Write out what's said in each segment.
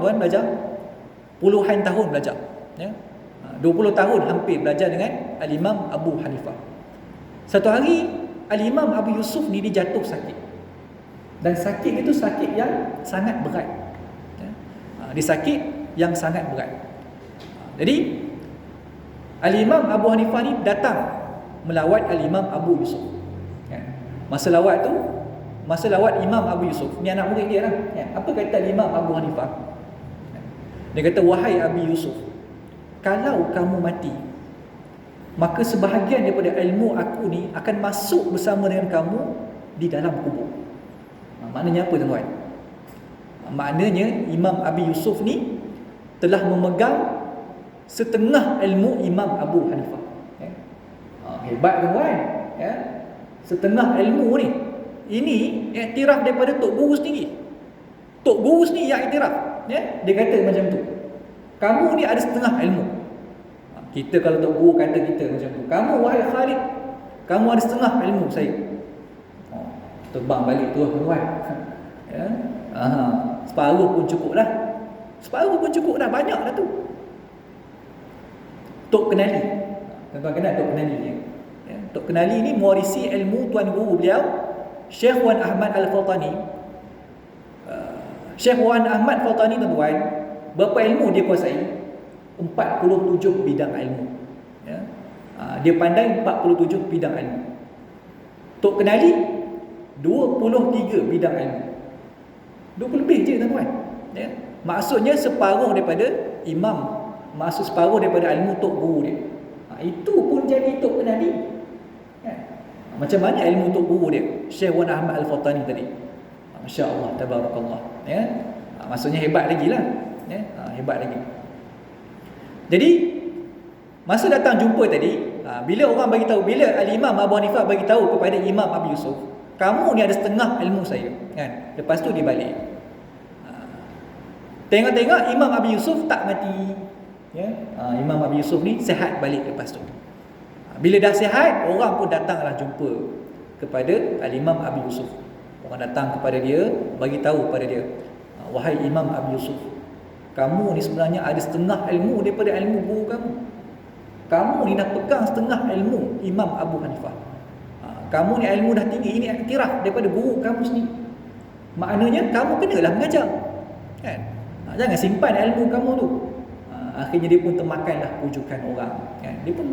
tuan belajar puluhan tahun belajar, ya. 20 tahun hampir belajar dengan Al-Imam Abu Hanifah. Satu hari Al-Imam Abu Yusuf ni dia jatuh sakit. Dan sakit itu sakit yang sangat berat, ya. Dia sakit yang sangat berat. Jadi Al-Imam Abu Hanifah ni datang melawat Al-Imam Abu Yusuf, ya. Masa lawat Imam Abu Yusuf ni anak murid dia lah, ya. Apa kata Imam Abu Hanifah? Dia kata, wahai Abi Yusuf, kalau kamu mati, maka sebahagian daripada ilmu aku ni akan masuk bersama dengan kamu di dalam kubur. Maknanya apa tuan-tuan? Maknanya Imam Abi Yusuf ni telah memegang setengah ilmu Imam Abu Hanifah, ya. Hebat tuan-tuan, ya. Setengah ilmu ni. Ini iktiraf daripada Tok Guru sendiri. Tok Guru sendiri yang iktiraf, ya. Dia kata macam tu, kamu ni ada setengah ilmu. Kita kalau Tok Guru kata kita macam tu, kamu wahai Khalid, kamu ada setengah ilmu saya. Terbang balik tu tuan-tuan, ya. Separuh pun cukup dah. Separuh pun cukup dah, banyak dah tu. Tok Kenali, tuan-tuan kenal Tok Kenali, ya. Tok Kenali ni mewarisi ilmu tuan guru beliau, Syekh Wan Ahmad Al-Fatani. Syekh Wan Ahmad Al-Fatani tuan-tuan, berapa ilmu dia kuasai? 47 bidang ilmu, ya. Dia pandai 47 bidang ilmu. Tok Kenali 23 bidang ilmu. 20 lebih je tuan-tuan, ya. Maksudnya separuh daripada imam, maksud separuh daripada ilmu Tok Guru dia. Itu pun jadi Tok Kenali, ya. Macam mana ilmu Tok Guru dia, Syekh Wan Ahmad Al-Fatani tadi? Masya-Allah, tabarakallah, ya. Maksudnya hebat lagi lah, ya. Hebat lagi. Jadi masa datang jumpa tadi, bila orang bagi tahu, bila Al-Imam Abu Hanifah bagi tahu kepada Imam Abu Yusuf, kamu ni ada setengah ilmu saya, kan? Lepas tu dia balik. Tengok-tengok Imam Abu Yusuf tak mati, ya. Imam Abu Yusuf ni sihat balik lepas tu. Bila dah sihat, orang pun datanglah jumpa kepada Al-Imam Abu Yusuf. Orang datang kepada dia, bagi tahu kepada dia, wahai Imam Abu Yusuf, kamu ni sebenarnya ada setengah ilmu daripada ilmu guru kamu. Kamu ni dah pegang setengah ilmu Imam Abu Hanifah. Kamu ni ilmu dah tinggi, ini iktiraf daripada guru kamu sendiri. Maknanya kamu kenalah mengajar, kan? Jangan simpan ilmu kamu tu. Akhirnya dia pun termakanlah pujukan orang, kan? Dia pun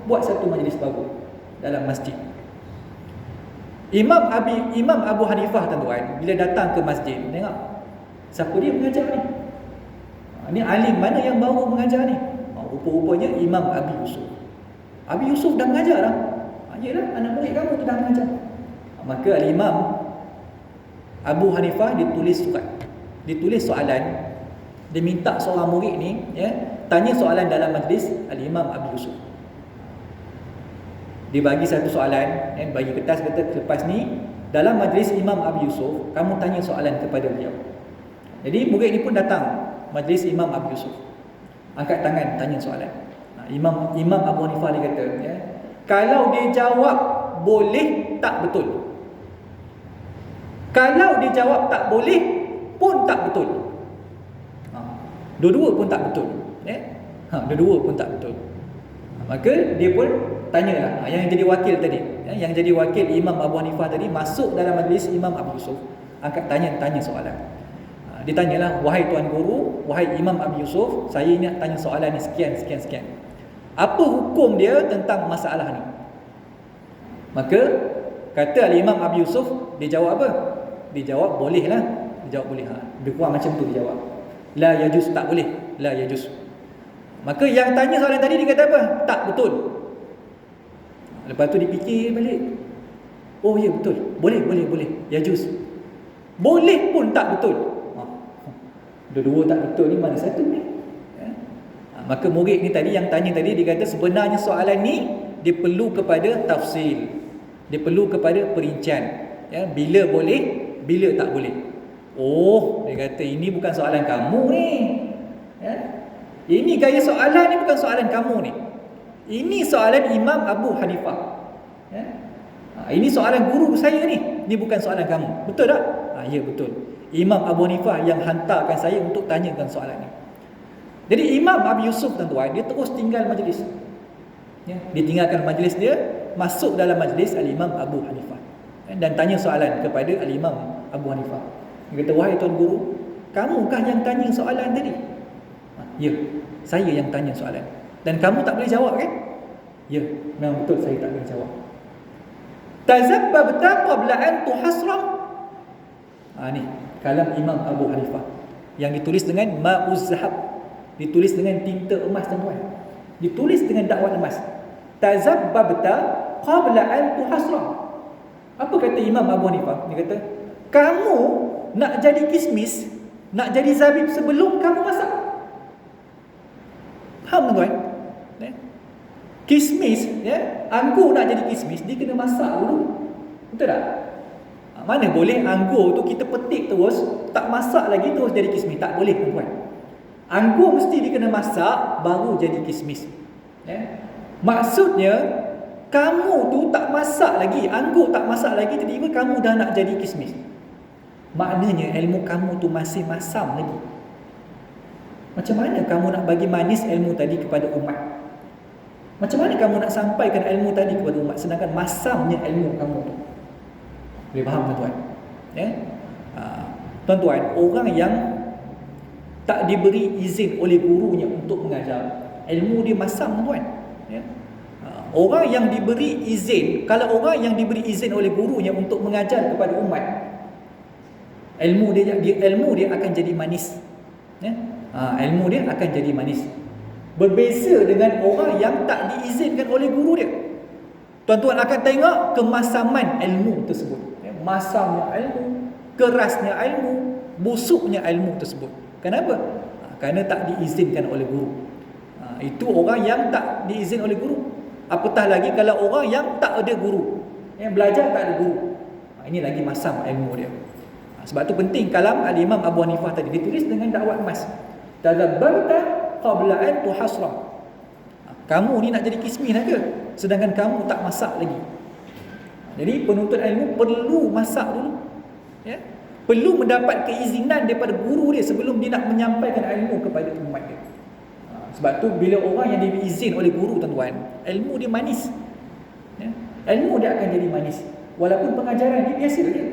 buat satu majlis baru dalam masjid. Imam Abu Hanifah tuan-tuan, bila datang ke masjid, tengok siapa dia mengajar ni. Ni alim mana yang baru mengajar ni? Rupa-rupanya Imam Abi Yusuf. Abi Yusuf dah mengajar dah. Yelah, anak murid kamu tu dah mengajar. Maka Al-Imam Abu Hanifah ditulis surat, ditulis soalan. Dia minta seorang murid ni, ya, tanya soalan dalam majlis Al-Imam Abi Yusuf. Dia bagi satu soalan, ya, bagi kertas, kata lepas ni dalam majlis Imam Abi Yusuf, kamu tanya soalan kepada beliau. Jadi murid ni pun datang majlis Imam Abu Yusuf, angkat tangan tanya soalan. Imam Abu Hanifah dia kata, ya, kalau dia jawab boleh tak betul, kalau dia jawab tak boleh pun tak betul, dua-dua pun tak betul, ya. Dua-dua pun tak betul. Maka dia pun tanyalah, yang jadi wakil tadi, ya, yang jadi wakil Imam Abu Hanifah tadi masuk dalam majlis Imam Abu Yusuf, angkat tanya soalan. Ditanyalah, wahai tuan guru, wahai Imam Abi Yusuf, saya nak tanya soalan ni sekian. Apa hukum dia tentang masalah ni? Maka kata Imam Abi Yusuf, dia jawab apa? Dia jawab boleh lah. Dia jawab boleh. Lebih kurang macam tu dia jawab. La yajuz, tak boleh. La yajuz. Maka yang tanya soalan tadi dia kata apa? Tak betul. Lepas tu dipikir balik. Oh ya betul. Boleh. Yajuz. Boleh pun tak betul. Dua-dua tak betul ni mana satu ni, ya? Maka murid ni tadi yang tanya tadi, dia kata sebenarnya soalan ni dia perlu kepada tafsil, dia perlu kepada perincian, ya, bila boleh, bila tak boleh. Oh, dia kata ini bukan soalan kamu ni, ya? Ini gaya soalan ni bukan soalan kamu ni. Ini soalan Imam Abu Hanifah, ya? Ini soalan guru saya ni bukan soalan kamu. Betul tak? Ya betul. Imam Abu Hanifah yang hantarkan saya untuk tanyakan soalan ni. Jadi Imam Abi Yusuf tuan-tuan, dia terus tinggal majlis. Ya, dia tinggalkan majlis dia, masuk dalam majlis Al-Imam Abu Hanifah. Dan tanya soalan kepada Al-Imam Abu Hanifah. Dia kata, wahai Tuan Guru, kamukah yang tanya soalan tadi? Ya, saya yang tanya soalan. Dan kamu tak boleh jawab kan? Ya, memang betul saya tak boleh jawab. Tazabbabta qabla an tuhasram. Ni kalam Imam Abu Hanifah yang ditulis dengan ma'uz zahab, ditulis dengan tinta emas tuan-tuan, ditulis dengan dakwan emas. Tazabbabta qabla an tuhasram. Apa kata Imam Abu Hanifah? Dia kata, kamu nak jadi kismis, nak jadi zabib sebelum kamu masak. Faham tuan? Kismis, ya, anggur nak jadi kismis, dia kena masak dulu. Betul tak? Mana boleh anggur tu kita petik terus, tak masak lagi terus jadi kismis. Tak boleh tuan. Anggur mesti dia kena masak baru jadi kismis. Ya? Maksudnya kamu tu tak masak lagi, anggur tak masak lagi, tiba-tiba kamu dah nak jadi kismis. Maknanya ilmu kamu tu masih masam lagi. Macam mana kamu nak bagi manis ilmu tadi kepada umat? Macam mana kamu nak sampaikan ilmu tadi kepada umat sedangkan masamnya ilmu kamu tu? Boleh faham tuan-tuan? Ya? Tuan-tuan, orang yang tak diberi izin oleh gurunya untuk mengajar, ilmu dia masam tuan-tuan. Ya? Orang yang diberi izin, kalau orang yang diberi izin oleh gurunya untuk mengajar kepada umat, ilmu dia akan jadi manis. Ya? Ilmu dia akan jadi manis. Berbeza dengan orang yang tak diizinkan oleh guru dia. Tuan-tuan akan tengok kemasaman ilmu tersebut. Masamnya ilmu, kerasnya ilmu, busuknya ilmu tersebut. Kenapa? Kerana tak diizinkan oleh guru. Itu orang yang tak diizin oleh guru. Apatah lagi kalau orang yang tak ada guru, yang belajar tak ada guru. Ini lagi masam ilmu dia. Sebab tu penting kalam Al-Imam Abu Hanifah tadi ditulis dengan dakwat emas. Tadabbarta qabla an tuhasram. Kamu ni nak jadi kismis ke? Sedangkan kamu tak masak lagi. Jadi penuntut ilmu perlu masak dulu. Ya? Perlu mendapat keizinan daripada guru dia sebelum dia nak menyampaikan ilmu kepada umat dia. Sebab tu bila orang yang diberi izin oleh guru tuan-tuan, ilmu dia manis. Ya? Ilmu dia akan jadi manis. Walaupun pengajaran dia biasa je.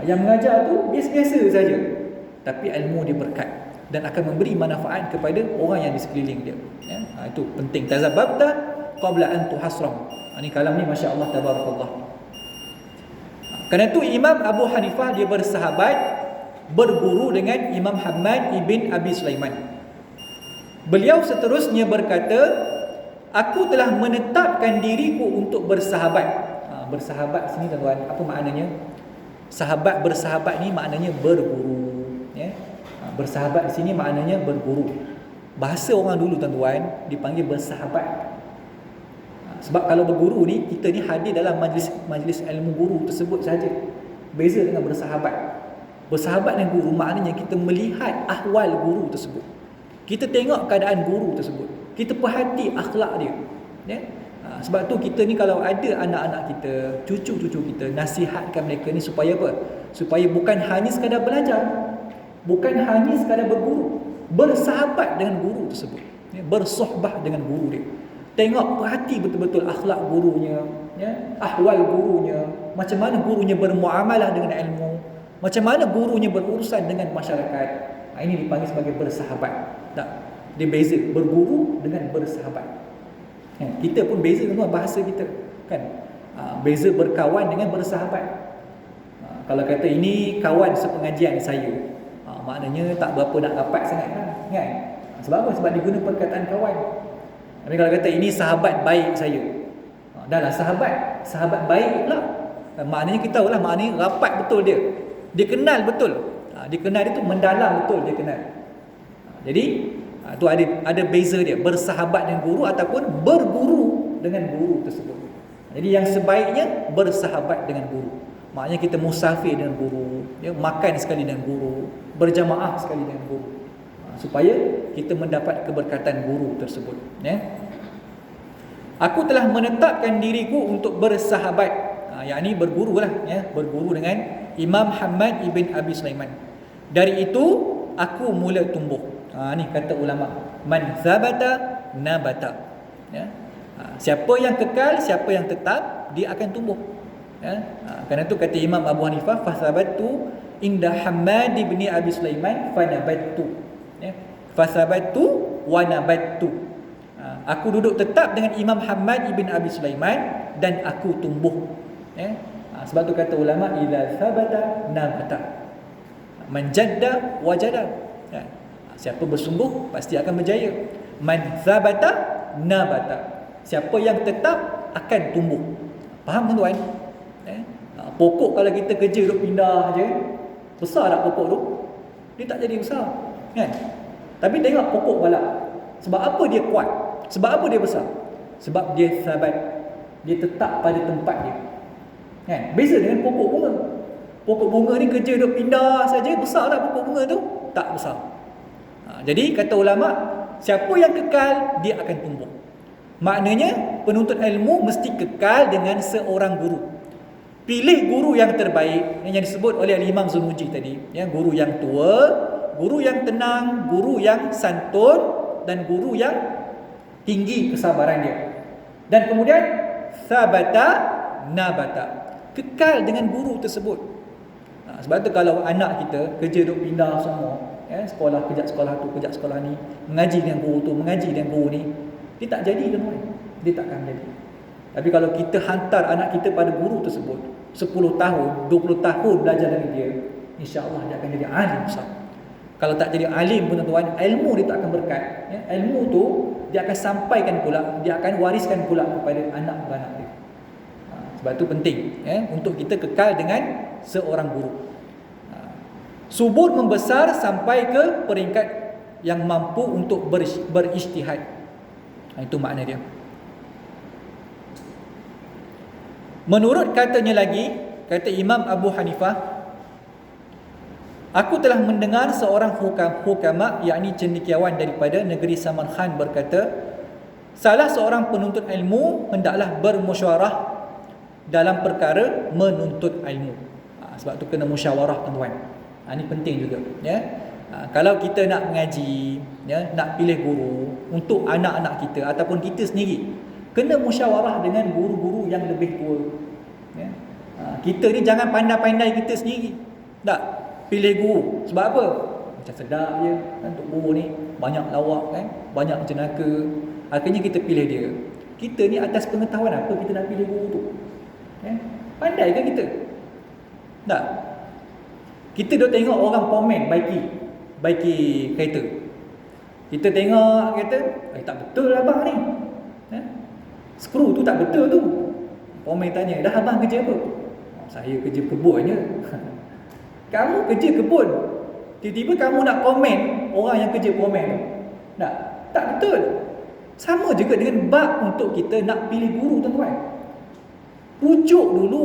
Yang mengajar tu biasa-biasa saja. Tapi ilmu dia berkat dan akan memberi manfaat kepada orang yang di sekeliling dia. Ya? Itu penting. Tazabbabta qabla an tuhasram. Ini kalam ni masya-Allah tabarakallah. Kerana itu Imam Abu Hanifah dia bersahabat, berguru dengan Imam Hamad ibn Abi Sulaiman. Beliau seterusnya berkata, aku telah menetapkan diriku untuk bersahabat. Bersahabat sini tuan-tuan, apa maknanya? Sahabat bersahabat ni maknanya berguru. Ya? Bersahabat di sini maknanya berguru. Bahasa orang dulu tuan-tuan dipanggil bersahabat. Sebab kalau berguru ni, kita ni hadir dalam majlis ilmu guru tersebut saja. Beza dengan bersahabat. Bersahabat dengan guru maknanya kita melihat ahwal guru tersebut. Kita tengok keadaan guru tersebut. Kita perhati akhlak dia. Ya? Sebab tu kita ni kalau ada anak-anak kita, cucu-cucu kita, nasihatkan mereka ni supaya apa? Supaya bukan hanya sekadar belajar, bukan hanya sekadar berguru, bersahabat dengan guru tersebut. Ya? Bersohbah dengan guru dia. Tengok, perhati betul-betul akhlak gurunya, ya? Ahwal gurunya, macam mana gurunya bermuamalah dengan ilmu, macam mana gurunya berurusan dengan masyarakat. Ini dipanggil sebagai bersahabat. Tak? Dia beza berguru dengan bersahabat. Ya, kita pun beza dengan bahasa kita, kan? Beza berkawan dengan bersahabat. Kalau kata ini kawan sepengajian saya, maknanya tak berapa nak rapat sangat kan? Sebab apa? Sebab diguna perkataan kawan. Tapi kalau kata ini sahabat baik saya, dah lah sahabat baik pula. Maknanya kita tahulah maknanya rapat betul dia. Dia kenal betul. Dia kenal dia tu mendalam betul dia kenal. Jadi tu ada beza dia, bersahabat dengan guru ataupun berguru dengan guru tersebut. Jadi yang sebaiknya bersahabat dengan guru. Maknanya kita musafir dengan guru, ya, makan sekali dengan guru, berjamaah sekali dengan guru. Supaya kita mendapat keberkatan guru tersebut. Ya. Aku telah menetapkan diriku untuk bersahabat, yakni berguru lah, ya, berguru dengan Imam Hamad ibn Abi Sulaiman. Dari itu aku mula tumbuh. Ni kata ulama, man zabata nabata. Siapa yang kekal, siapa yang tetap, dia akan tumbuh. Kerana itu kata Imam Abu Hanifah, fasabatu inda Hamad ibn Abi Sulaiman fanabattu. Fasabatu wa nabattu. Aku duduk tetap dengan Imam Hamad ibn Abi Sulaiman dan aku tumbuh. Sebab tu kata ulama, idza sabata nabata, man jadda wajada. Siapa bersungguh pasti akan berjaya. Man sabata nabata, siapa yang tetap akan tumbuh. Faham tuan-tuan? Pokok kalau kita kerja duk pindah je, besar tak pokok tu? Dia tak jadi besar, kan? Tapi tengok pokok balak. Sebab apa dia kuat? Sebab apa dia besar? Sebab dia sabat. Dia tetap pada tempat dia. Kan? Beza dengan pokok bunga. Pokok bunga ni kerja duk pindah saja, besar tak pokok bunga tu? Tak besar. Jadi kata ulama, siapa yang kekal, dia akan tumbuh. Maknanya penuntut ilmu mesti kekal dengan seorang guru. Pilih guru yang terbaik, yang disebut oleh Imam Zunuji tadi, guru yang tua, guru yang tenang, guru yang santun, dan guru yang tinggi kesabaran dia. Dan kemudian sabata nabata, kekal dengan guru tersebut. Sebab tu kalau anak kita kerja duk pindah semua, sekolah kejap sekolah tu, kejap sekolah ni, mengaji dengan guru tu, mengaji dengan guru ni, dia tak jadi tuan. Dia takkan jadi. Tapi kalau kita hantar anak kita pada guru tersebut 10 tahun, 20 tahun belajar dari dia, insya-Allah dia akan jadi alim besar. Kalau tak jadi alim pun tuan, ilmu dia tak akan berkat. Ilmu tu dia akan sampaikan pula, dia akan wariskan pula kepada anak-anak dia. Sebab tu penting untuk kita kekal dengan seorang guru. Subur membesar sampai ke peringkat yang mampu untuk berijtihad. Itu makna dia. Menurut katanya lagi, kata Imam Abu Hanifah, aku telah mendengar seorang hukama, yakni cendekiawan daripada negeri Samarkand berkata, salah seorang penuntut ilmu hendaklah bermusyawarah dalam perkara menuntut ilmu. Sebab tu kena musyawarah tuan-tuan. Ini penting juga. Kalau kita nak mengaji, nak pilih guru untuk anak-anak kita ataupun kita sendiri, kena musyawarah dengan guru-guru yang lebih tua. Kita ni jangan pandai-pandai kita sendiri. Tak pilih guru. Sebab apa? Macam sedap je untuk guru ni, banyak lawak kan, banyak jenaka. Akhirnya kita pilih dia. Kita ni atas pengetahuan apa kita nak pilih guru tu? Pandai ke kita? Tak. Kita duk tengok orang komen baiki kereta. Kita tengok kereta, tak betul abang ni. Skru tu tak betul tu. Komen tanya, dah abang kerja apa? Saya kerja kebun je. Kamu kerja kebun, tiba-tiba kamu nak komen orang yang kerja komen tu. Tak betul. Sama juga dengan bab untuk kita nak pilih guru tuan-tuan. Rujuk dulu,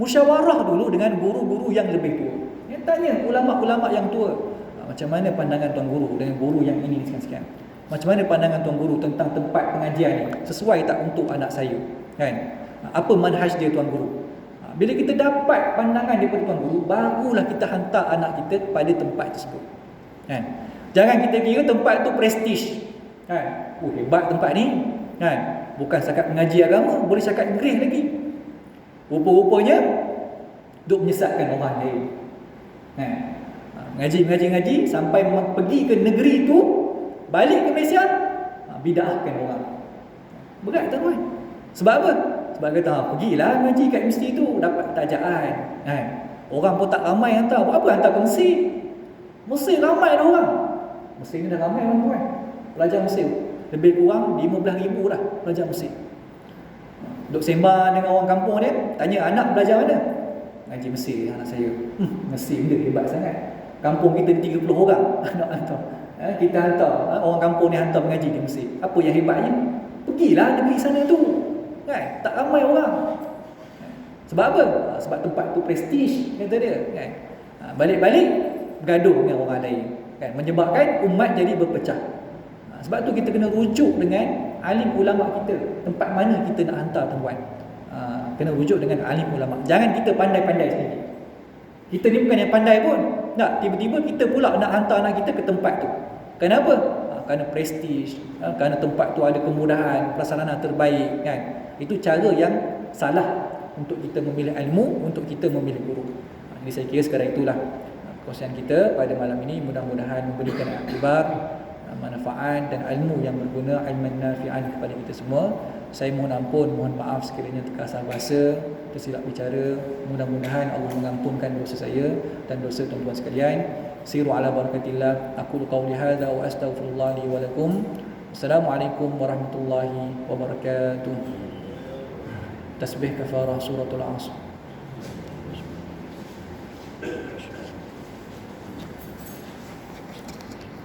musyawarah dulu dengan guru-guru yang lebih tua. Tanya ulama-ulama yang tua, macam mana pandangan tuan guru dengan guru yang ini sekian-sekian. Macam mana pandangan tuan guru tentang tempat pengajian ni? Sesuai tak untuk anak saya? Kan? Apa manhaj dia tuan guru? Bila kita dapat pandangan daripada tuan guru, barulah kita hantar anak kita pada tempat tersebut. Kan? Jangan kita kira tempat tu prestige. Kan? Hebat tempat ni. Kan? Bukan setakat mengaji agama, boleh cakap Inggeris lagi. Rupa-rupanya duk menyesatkan orang lain. Ngaji sampai pergi ke negeri tu, balik ke Malaysia, bid'ahkan orang. Berat tuan-tuan. Sebab apa? Sebab kata, pergilah ngaji kat universiti tu, dapat tajaan. Orang pun tak ramai hantar. Buat apa hantar ke Mesir? Mesir ramai dah orang. Mesir ni dah ramai tuan-tuan. Pelajar Mesir lebih kurang 15,000 dah pelajar Mesir. Duk sembang dengan orang kampung dia, tanya anak belajar mana? Ngaji Mesir anak saya. Mesir benda hebat sangat. Kampung kita 30 orang anak hantar. Kita hantar, orang kampung ni hantar mengaji di Mesir. Apa yang hebatnya? Pergilah negeri sana tu. Kan? Tak ramai orang. Sebab apa? Sebab tempat tu prestige kata dia. Kan? Balik-balik bergaduh dengan orang lain. Kan? Menyebabkan umat jadi berpecah. Sebab tu kita kena rujuk dengan alim ulama kita. Tempat mana kita nak hantar tuan-tuan. Kena rujuk dengan alim ulama. Jangan kita pandai-pandai sendiri. Kita ni bukan yang pandai pun. Tak, tiba-tiba kita pula nak hantar anak kita ke tempat tu. Kenapa? Kerana prestige, kerana tempat tu ada kemudahan, prasarana terbaik kan. Itu cara yang salah untuk kita memilih ilmu, untuk kita memilih guru. Jadi saya kira sekarang itulah perkongsian kita pada malam ini, mudah-mudahan memberikan aktibar, manfaat dan ilmu yang berguna, ilman nafi'an kepada kita semua. Saya mohon ampun, mohon maaf sekiranya terkasar bahasa, tersilap bicara. Mudah-mudahan Allah mengampunkan dosa saya dan dosa tuan-tuan sekalian. Siru ala barakatillah. Aqulu qawli hadza wa astaghfirullah li wa lakum. Assalamualaikum warahmatullahi wabarakatuh. Tasbih kafarah suratul Asr.